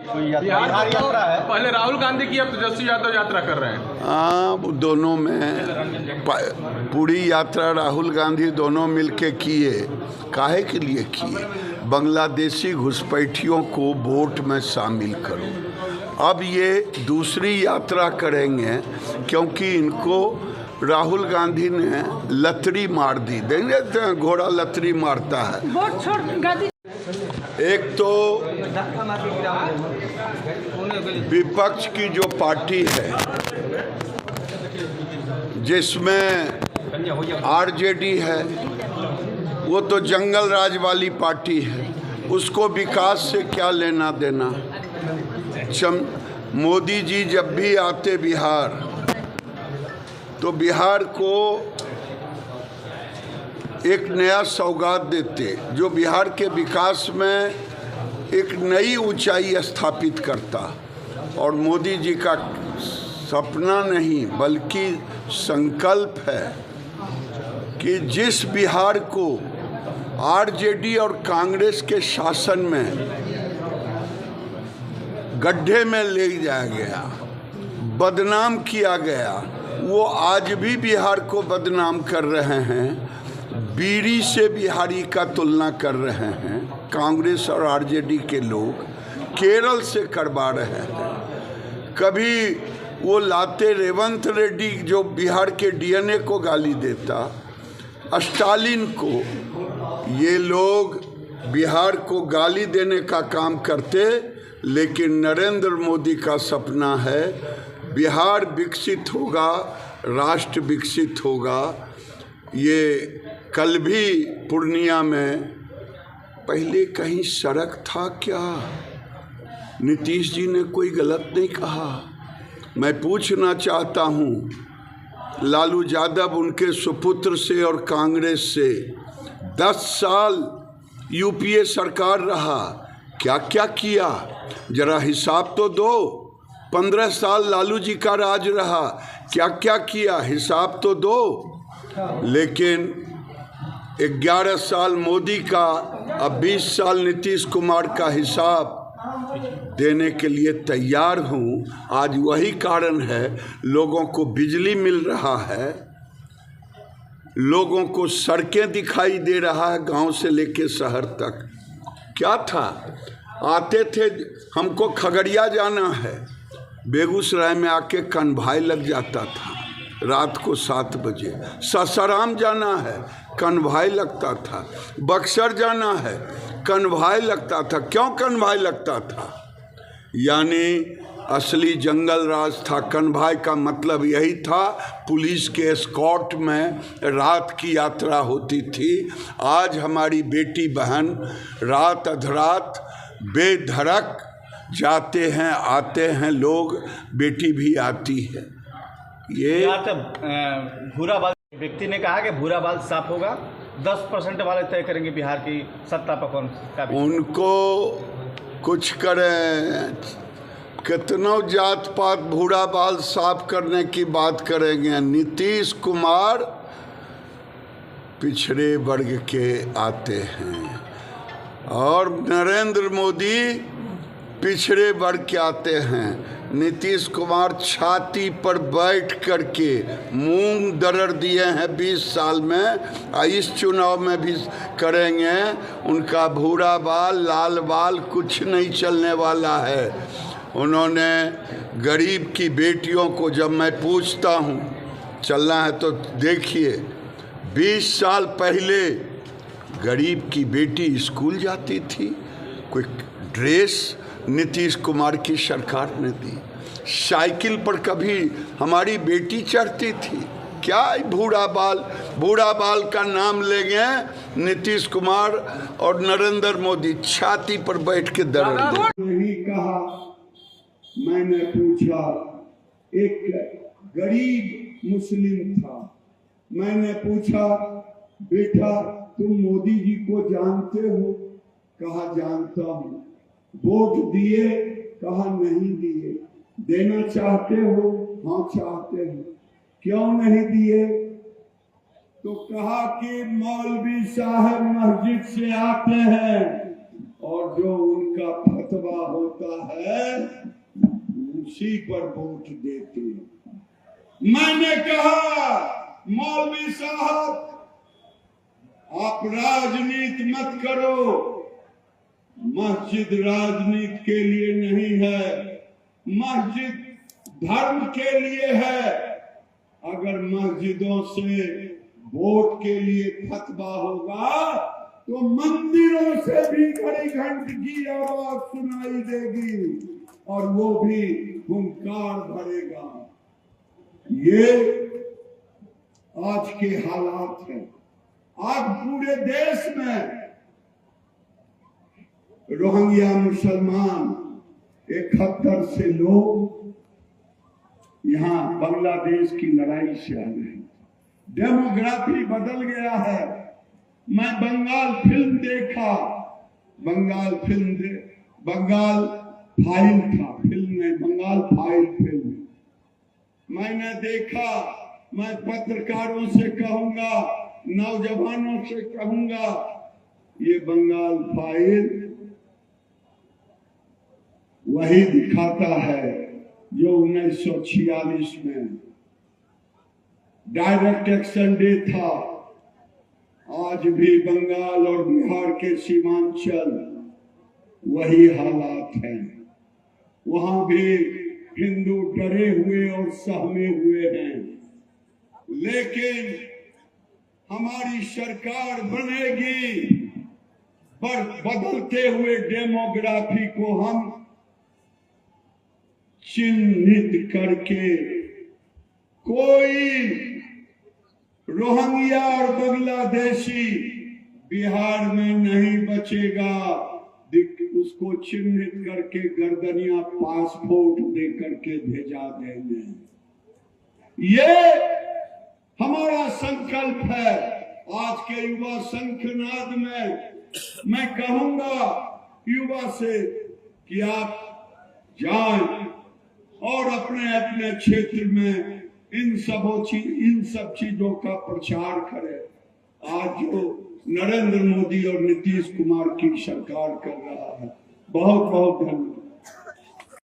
बिहार यात्रा है। पहले राहुल गांधी की, अब तेजस्वी यादव यात्रा कर रहे हैं। हाँ, दोनों में पूरी यात्रा राहुल गांधी दोनों मिलके किए। काहे के लिए किए? बांग्लादेशी घुसपैठियों को वोट में शामिल करो। अब ये दूसरी यात्रा करेंगे क्योंकि इनको राहुल गांधी ने लतरी मार दी। देंगे घोड़ा लतरी मारता है। एक तो विपक्ष की जो पार्टी है जिसमें आरजेडी है, वो तो जंगल राज वाली पार्टी है, उसको विकास से क्या लेना देना। मोदी जी जब भी आते बिहार तो बिहार को एक नया सौगात देते जो बिहार के विकास में एक नई ऊंचाई स्थापित करता। और मोदी जी का सपना नहीं बल्कि संकल्प है कि जिस बिहार को आरजेडी और कांग्रेस के शासन में गड्ढे में ले जाया गया, बदनाम किया गया, वो आज भी बिहार को बदनाम कर रहे हैं। बीड़ी से बिहारी का तुलना कर रहे हैं कांग्रेस और आरजेडी के लोग, केरल से करवा रहे हैं। कभी वो लाते रेवंत रेड्डी जो बिहार के डीएनए को गाली देता, स्टालिन को। ये लोग बिहार को गाली देने का काम करते, लेकिन नरेंद्र मोदी का सपना है बिहार विकसित होगा, राष्ट्र विकसित होगा। ये कल भी पूर्णिया में पहले कहीं सड़क था क्या? नीतीश जी ने कोई गलत नहीं कहा। मैं पूछना चाहता हूँ, लालू यादव उनके सुपुत्र से और कांग्रेस से 10 साल यूपीए सरकार रहा, क्या क्या किया जरा हिसाब तो दो। 15 साल लालू जी का राज रहा, क्या क्या किया हिसाब तो दो। लेकिन 11 साल मोदी का, अब 20 साल नीतीश कुमार का हिसाब देने के लिए तैयार हूँ। आज वही कारण है लोगों को बिजली मिल रहा है, लोगों को सड़कें दिखाई दे रहा है गांव से लेके शहर तक। क्या था, आते थे हमको खगड़िया जाना है, बेगूसराय में आके कन्भाई लग जाता था रात को 7 बजे। सासाराम जाना है कन्भाई लगता था, बक्सर जाना है कन्भाई लगता था। क्यों कन्भाई लगता था? यानी असली जंगल राज था। कन्भाई का मतलब यही था, पुलिस के एस्कॉर्ट में रात की यात्रा होती थी। आज हमारी बेटी बहन रात अधरात बेधड़क जाते हैं, आते हैं लोग, बेटी भी आती है। ये भूरा बाल व्यक्ति ने कहा कि भूरा बाल साफ होगा, 10% वाले तय करेंगे बिहार की सत्ता पर कौन का। उनको कुछ करें, कितनों जात पात भूरा बाल साफ करने की बात करेंगे। नीतीश कुमार पिछड़े वर्ग के आते हैं और नरेंद्र मोदी पिछड़े वर्ग के आते हैं। नीतीश कुमार छाती पर बैठ करके मूंग दरड़ दिए हैं 20 साल में, इस चुनाव में भी करेंगे। उनका भूरा बाल लाल बाल कुछ नहीं चलने वाला है। उन्होंने गरीब की बेटियों को, जब मैं पूछता हूँ चलना है तो देखिए, 20 साल पहले गरीब की बेटी स्कूल जाती थी, कोई ड्रेस नीतीश कुमार की सरकार ने दी। साइकिल पर कभी हमारी बेटी चढ़ती थी क्या? भूरा बाल का नाम लेंगे नीतीश कुमार और नरेंद्र मोदी, छाती पर बैठ के दरड़ दें। नहीं कहा, मैंने पूछा, एक गरीब मुस्लिम था, मैंने पूछा बेटा तुम मोदी जी को जानते हो? कहा जानता हूँ। वोट दिए? कहा नहीं दिए। देना चाहते हो? हाँ चाहते हो। क्यों नहीं दिए? तो कहा कि मौलवी साहब मस्जिद से आते हैं और जो उनका फतवा होता है उसी पर वोट देते हैं। मैंने कहा मौलवी साहब आप राजनीति मत करो, मस्जिद राजनीति के लिए नहीं है, मस्जिद धर्म के लिए है। अगर मस्जिदों से वोट के लिए फतवा होगा तो मंदिरों से भी घड़ी घंट की आवाज सुनाई देगी और वो भी हुंकार भरेगा। ये आज के हालात हैं। आज पूरे देश में रोहिंग्या मुसलमान 71 से लोग यहाँ बांग्लादेश की लड़ाई से आ रहे हैं। डेमोग्राफी बदल गया है। मैं बंगाल फिल्म देखा, बंगाल फाइल था, फिल्म में बंगाल फाइल फिल्म मैंने देखा। मैं पत्रकारों से कहूंगा, नौजवानों से कहूंगा, ये बंगाल फाइल वही दिखाता है जो 1946 में डायरेक्ट एक्शन डे था। आज भी बंगाल और बिहार के सीमांचल वही हालात हैं। वहां भी हिंदू डरे हुए और सहमे हुए हैं। लेकिन हमारी सरकार बनेगी पर बदलते हुए डेमोग्राफी को हम चिन्हित करके कोई रोहिंग्या और बांग्लादेशी बिहार में नहीं बचेगा। उसको चिन्हित करके गर्दनिया पासपोर्ट दे करके भेजा देंगे। ये हमारा संकल्प है। आज के युवा शंखनाद में मैं कहूंगा युवा से कि आप जाएं और अपने अपने क्षेत्र में इन सब चीजों का प्रचार करें। आज जो नरेंद्र मोदी और नीतीश कुमार की सरकार कर रहा है, बहुत बहुत धन्यवाद।